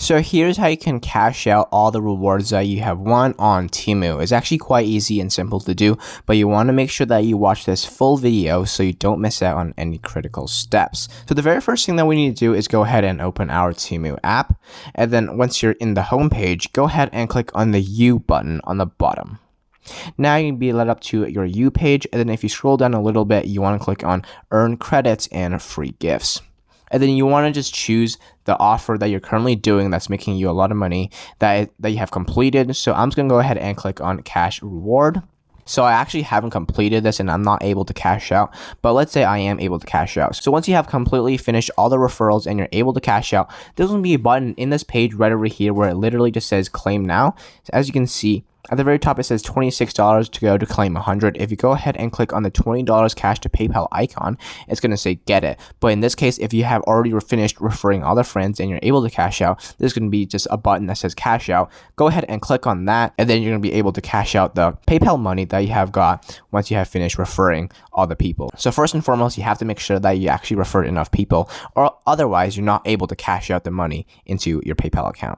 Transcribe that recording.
So here's how you can cash out all the rewards that you have won on Temu. It's actually quite easy and simple to do, but you want to make sure that you watch this full video so you don't miss out on any critical steps. So the very first thing that we need to do is go ahead and open our Temu app. And then once you're in the home page, go ahead and click on the U button on the bottom. Now you can be led up to your U page, and then if you scroll down a little bit, you want to click on Earn Credits and Free Gifts. And then you want to just choose the offer that you're currently doing that's making you a lot of money that you have completed. So I'm just going to go ahead and click on Cash Reward. So I actually haven't completed this and I'm not able to cash out, but let's say I am able to cash out. So once you have completely finished all the referrals and you're able to cash out, there's going to be a button in this page right over here where it literally just says claim now. So as you can see, at the very top, it says $26 to go to claim 100. If you go ahead and click on the $20 cash to PayPal icon, it's going to say get it. But in this case, if you have already finished referring other friends and you're able to cash out, there's going to be just a button that says cash out. Go ahead and click on that, and then you're going to be able to cash out the PayPal money that you have got once you have finished referring all the people. So first and foremost, you have to make sure that you actually referred enough people, or otherwise you're not able to cash out the money into your PayPal account.